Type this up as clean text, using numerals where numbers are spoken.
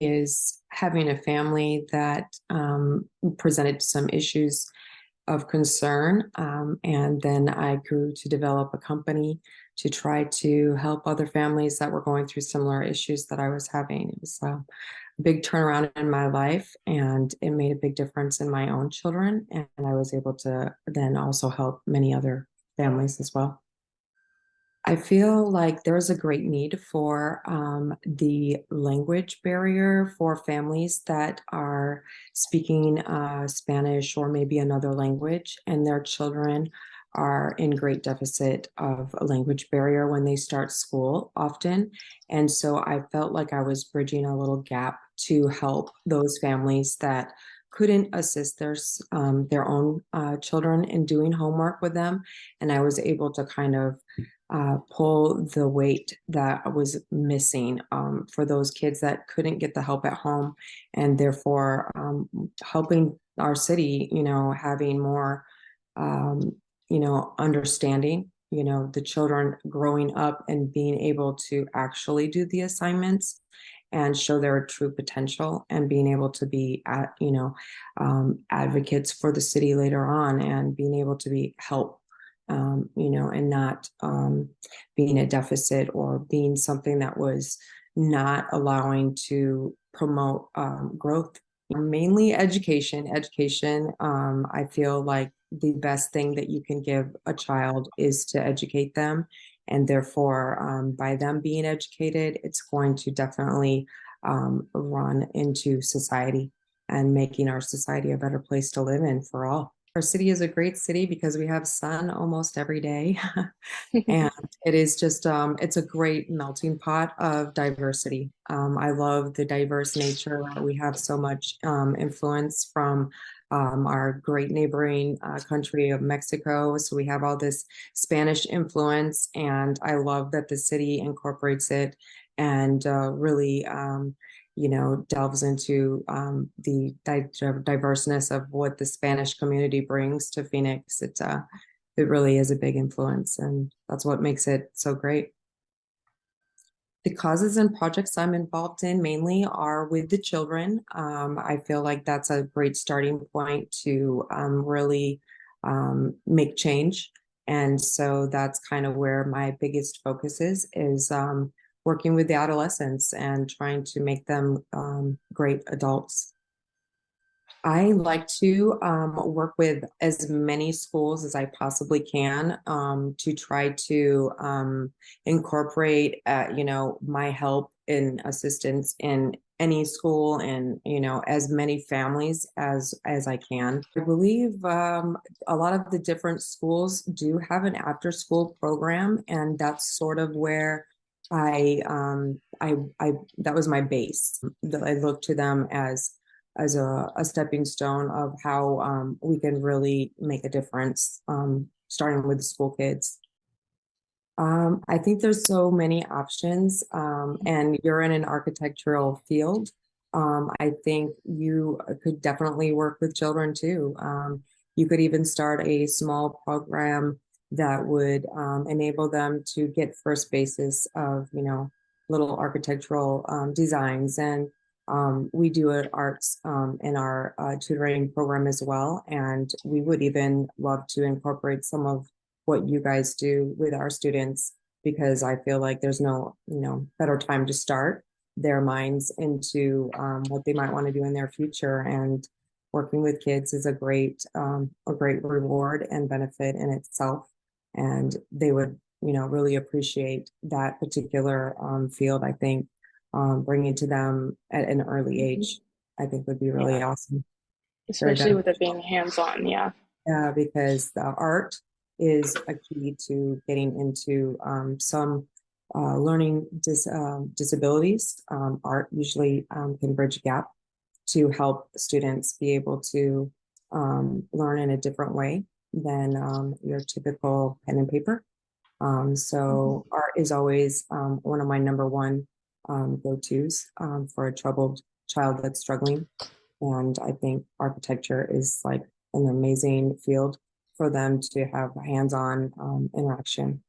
is having a family that presented some issues of concern. And then I grew to develop a company to try to help other families that were going through similar issues that I was having. It was a big turnaround in my life, and it made a big difference in my own children. And I was able to then also help many other families as well. I feel like there's a great need for the language barrier for families that are speaking Spanish or maybe another language, and their children are in great deficit of a language barrier when they start school often. And so I felt like I was bridging a little gap to help those families that couldn't assist their own children in doing homework with them. And I was able to kind of pull the weight that was missing for those kids that couldn't get the help at home, and therefore helping our city, having more, understanding, the children growing up and being able to actually do the assignments and show their true potential, and being able to be advocates for the city later on, and being able to be help, and not being a deficit or being something that was not allowing to promote growth. Mainly education. Education, I feel like the best thing that you can give a child is to educate them. And therefore, by them being educated, it's going to definitely run into society and making our society a better place to live in for all. Our city is a great city because we have sun almost every day. And it is just, it's a great melting pot of diversity. I love the diverse nature. We have so much influence from our great neighboring country of Mexico. So we have all this Spanish influence, and I love that the city incorporates it and really delves into the diverseness of what the Spanish community brings to Phoenix. It really is a big influence, and that's what makes it so great. The causes and projects I'm involved in mainly are with the children. I feel like that's a great starting point to really make change. And so that's kind of where my biggest focus is working with the adolescents and trying to make them great adults. I like to work with as many schools as I possibly can to try to incorporate, my help and assistance in any school, and as many families as I can. I believe a lot of the different schools do have an after school program, and that's sort of where I that was my base. That I look to them as a stepping stone of how we can really make a difference, starting with the school kids. I think there's so many options, and you're in an architectural field. I think you could definitely work with children too. You could even start a small program that would enable them to get first basis of, little architectural designs. And we do it arts in our tutoring program as well. And we would even love to incorporate some of what you guys do with our students, because I feel like there's no, better time to start their minds into what they might want to do in their future. And working with kids is a great reward and benefit in itself. And they would, really appreciate that particular field. I think bringing to them at an early age, I think would be really awesome. Especially with it being hands-on. Yeah. Yeah, because the art is a key to getting into some learning disabilities. Art usually can bridge a gap to help students be able to learn in a different way than your typical pen and paper. So art is always one of my number one go-tos for a troubled child that's struggling. And I think architecture is like an amazing field for them to have hands-on interaction.